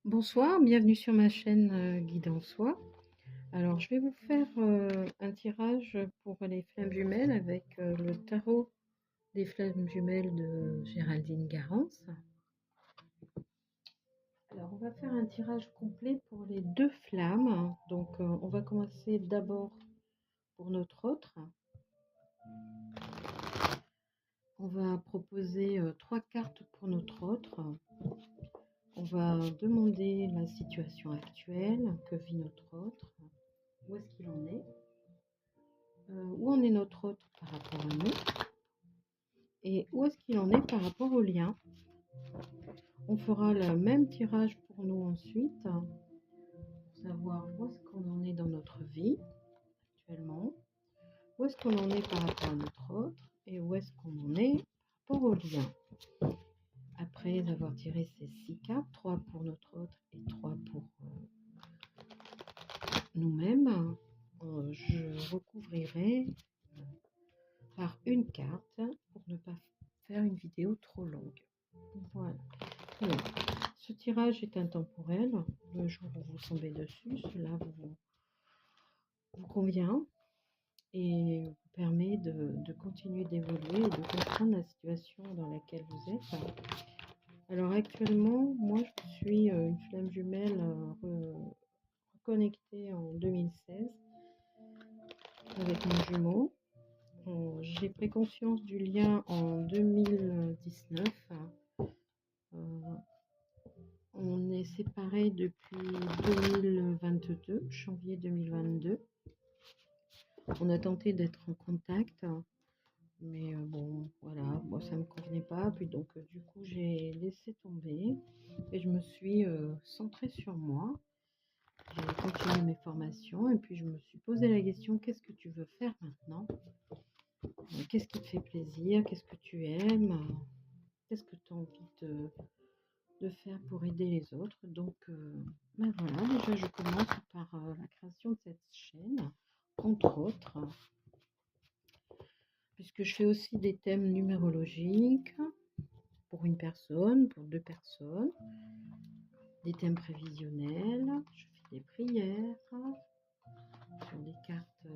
Bonsoir, bienvenue sur ma chaîne Guide en Soi. Alors, je vais vous faire un tirage pour les flammes jumelles avec le tarot des flammes jumelles de Géraldine Garance. Alors, on va faire un tirage complet pour les deux flammes. Donc, on va commencer d'abord pour notre autre. On va proposer trois cartes pour notre autre. On va demander la situation actuelle que vit notre autre. Où est-ce qu'il en est? Où en est notre autre par rapport à nous et où est-ce qu'il en est par rapport au lien. On fera le même tirage pour nous ensuite, pour savoir où est-ce qu'on en est dans notre vie actuellement, où est-ce qu'on en est par rapport à notre autre et où est-ce qu'on en est par rapport au lien. Après avoir tiré ces 6 cartes, 3 pour notre autre et 3 pour nous-mêmes, je recouvrirai par une carte pour ne pas faire une vidéo trop longue. Voilà. Alors, ce tirage est intemporel. Le jour où vous tombez dessus, cela vous convient et vous permet de continuer d'évoluer et de comprendre la situation dans laquelle vous êtes. Alors actuellement, moi je suis une flamme jumelle reconnectée en 2016 avec mon jumeau. J'ai pris conscience du lien en 2019. On est séparés depuis 2022, janvier 2022. On a tenté d'être en contact, mais bon, voilà, moi ça me convenait pas. Puis donc, du coup, j'ai laissé tomber et je me suis centrée sur moi. J'ai continué mes formations et puis je me suis posé la question, qu'est-ce que tu veux faire maintenant? Qu'est-ce qui te fait plaisir? Qu'est-ce que tu aimes? Qu'est-ce que tu as envie de faire pour aider les autres? Donc, ben voilà, déjà je commence par la création de cette chaîne, entre autres, puisque je fais aussi des thèmes numérologiques pour une personne, pour deux personnes, des thèmes prévisionnels, je fais des prières sur des cartes,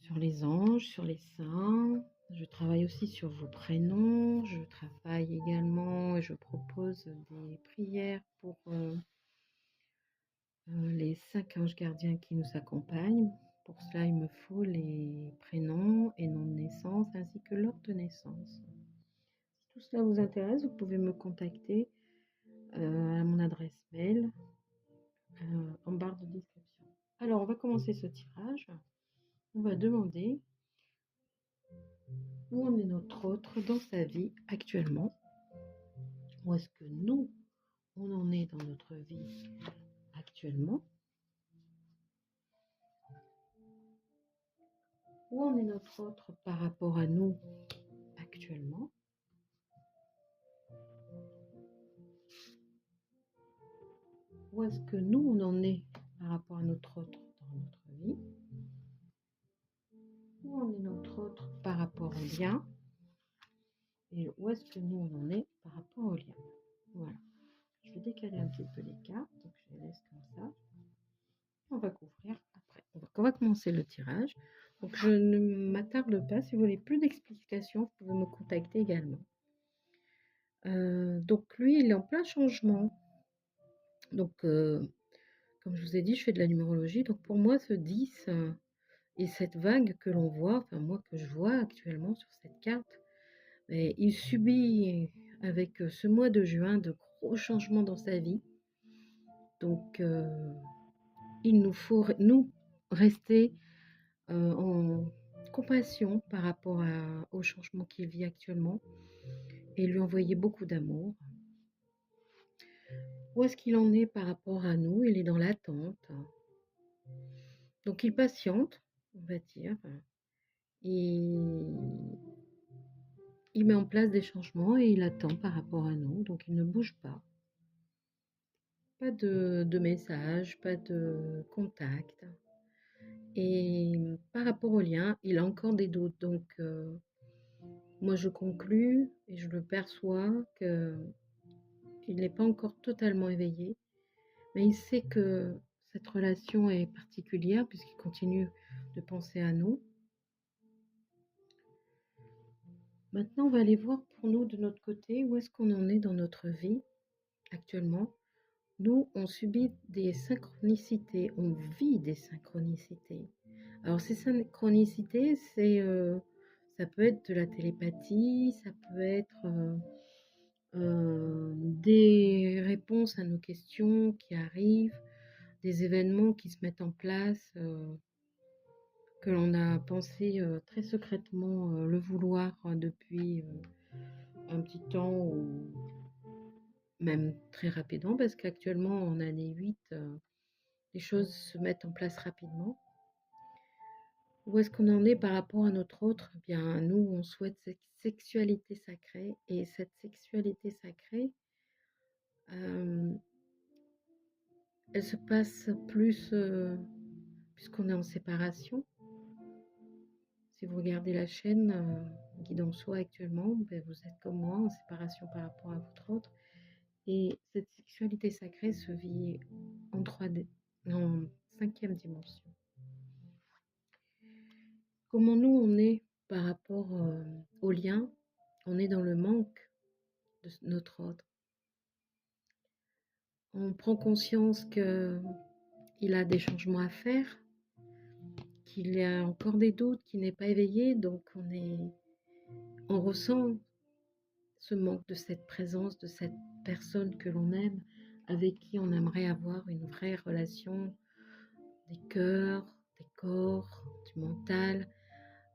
sur les anges, sur les saints. Je travaille aussi sur vos prénoms. Je travaille également et je propose des prières pour les 5 anges gardiens qui nous accompagnent. Pour cela, il me faut les prénoms et noms de naissance ainsi que l'heure de naissance. Si tout cela vous intéresse, vous pouvez me contacter à mon adresse mail en barre de description. Alors, on va commencer ce tirage. On va demander où en est notre autre dans sa vie actuellement. Où est-ce que nous, on en est dans notre vie actuellement? Où en est notre autre par rapport à nous actuellement? Où est-ce que nous, on en est par rapport à notre autre dans notre vie? Où en est notre autre par rapport au lien? Et où est-ce que nous, on en est par rapport au lien? Voilà. Je vais décaler un petit peu les cartes, donc je les laisse comme ça. On va couvrir après. On va commencer le tirage. Donc je ne m'attarde pas. Si vous voulez plus d'explications, vous pouvez me contacter également. Donc lui, il est en plein changement. Donc, comme je vous ai dit, je fais de la numérologie. Donc pour moi, ce 10 et cette vague que l'on voit, enfin moi que je vois actuellement sur cette carte, il subit avec ce mois de juin de gros changements dans sa vie. Donc il nous faut, nous, rester en compassion par rapport au changement qu'il vit actuellement et lui envoyer beaucoup d'amour. Où est-ce qu'il en est par rapport à nous? Il est dans l'attente. Donc il patiente, on va dire. Il met en place des changements et il attend par rapport à nous. Donc il ne bouge pas. Pas de message, pas de contact. Et par rapport au lien, il a encore des doutes. Donc moi je conclus et je le perçois que il n'est pas encore totalement éveillé, mais il sait que cette relation est particulière puisqu'il continue de penser à nous. Maintenant, on va aller voir pour nous de notre côté où est-ce qu'on en est dans notre vie actuellement. Nous, on subit des synchronicités, on vit des synchronicités. Alors ces synchronicités, ça peut être de la télépathie, ça peut être des réponses à nos questions qui arrivent, des événements qui se mettent en place, que l'on a pensé très secrètement le vouloir depuis un petit temps ou même très rapidement, parce qu'actuellement en année 8, les choses se mettent en place rapidement. Où est-ce qu'on en est par rapport à notre autre? Eh bien, nous, on souhaite cette sexualité sacrée, et cette sexualité sacrée, elle se passe plus puisqu'on est en séparation. Si vous regardez la chaîne Guide en Soi actuellement, ben vous êtes comme moi en séparation par rapport à votre autre. Et cette sexualité sacrée se vit en 3D, en 5e dimension. Comment nous on est par rapport au lien? On est dans le manque de notre autre. On prend conscience qu'il a des changements à faire, qu'il a encore des doutes, qu'il n'est pas éveillé, donc on ressent ce manque de cette présence, de cette personne que l'on aime, avec qui on aimerait avoir une vraie relation des cœurs, des corps, du mental,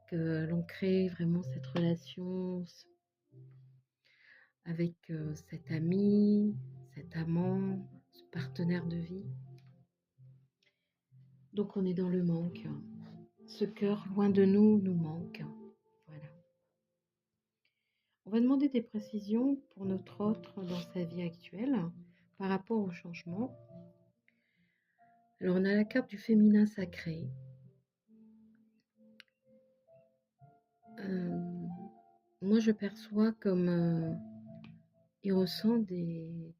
que l'on crée vraiment cette relation avec cet ami, cet amant, ce partenaire de vie. Donc on est dans le manque. Ce cœur loin de nous nous manque. Voilà. On va demander des précisions pour notre autre dans sa vie actuelle par rapport au changement. Alors on a la carte du féminin sacré. Moi je perçois comme il ressent des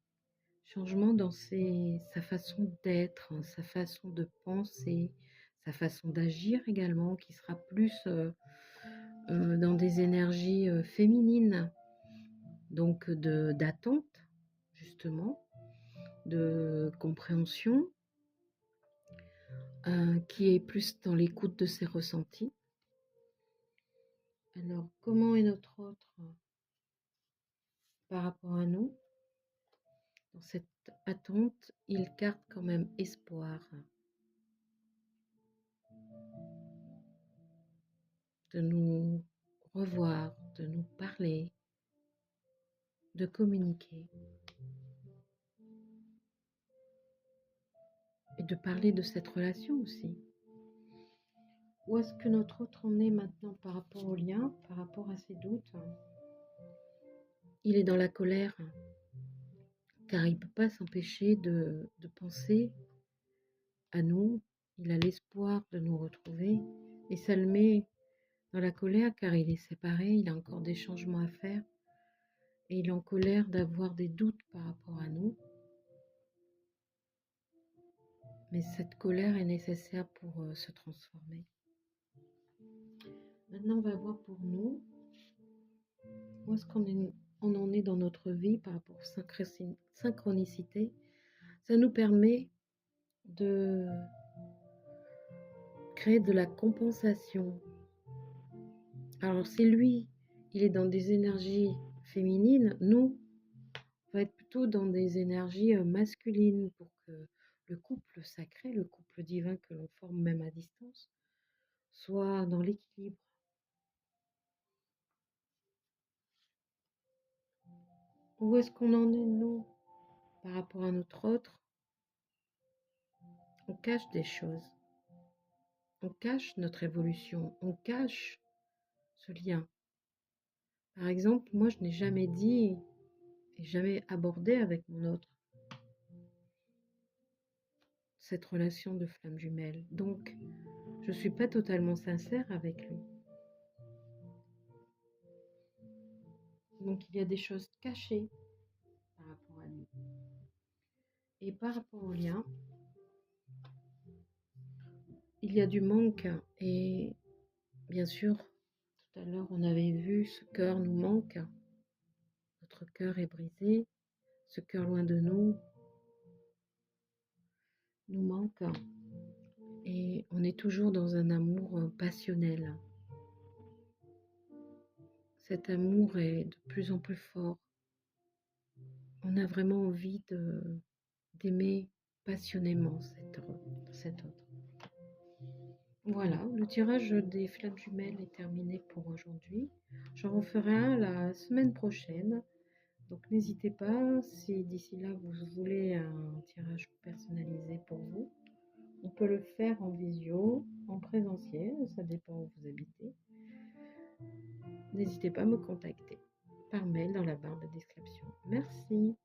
changements dans sa façon d'être, sa façon de penser, sa façon d'agir également, qui sera plus dans des énergies féminines, donc d'attente justement, de compréhension, qui est plus dans l'écoute de ses ressentis. Alors, comment est notre autre par rapport à nous? Dans cette attente, il garde quand même espoir de nous revoir, de nous parler, de communiquer et de parler de cette relation aussi. Où est-ce que notre autre en est maintenant par rapport au lien, par rapport à ses doutes? Il est dans la colère, car il ne peut pas s'empêcher de penser à nous. Il a l'espoir de nous retrouver, et ça le met dans la colère, car il est séparé, il a encore des changements à faire, et il est en colère d'avoir des doutes par rapport à nous. Mais cette colère est nécessaire pour se transformer. Maintenant, on va voir pour nous, où est-ce qu'on en est dans notre vie par rapport aux synchronicités. Ça nous permet de créer de la compensation. Alors si lui, il est dans des énergies féminines, nous, on va être plutôt dans des énergies masculines pour que le couple sacré, le couple divin que l'on forme même à distance, soit dans l'équilibre. Où est-ce qu'on en est, nous, par rapport à notre autre? On cache des choses. On cache notre évolution. On cache ce lien. Par exemple, moi, je n'ai jamais dit et jamais abordé avec mon autre cette relation de flamme jumelle. Donc, je ne suis pas totalement sincère avec lui. Donc, il y a des choses cachées par rapport à lui. Et par rapport au lien, il y a du manque. Et bien sûr, tout à l'heure, on avait vu ce cœur nous manque. Notre cœur est brisé. Ce cœur loin de nous manque. Et on est toujours dans un amour passionnel. Cet amour est de plus en plus fort. On a vraiment envie d'aimer passionnément cet autre. Voilà, le tirage des flammes jumelles est terminé pour aujourd'hui. J'en referai un la semaine prochaine. Donc n'hésitez pas, si d'ici là vous voulez un tirage personnalisé pour vous, on peut le faire en visio, en présentiel, ça dépend où vous habitez. N'hésitez pas à me contacter par mail dans la barre de description. Merci.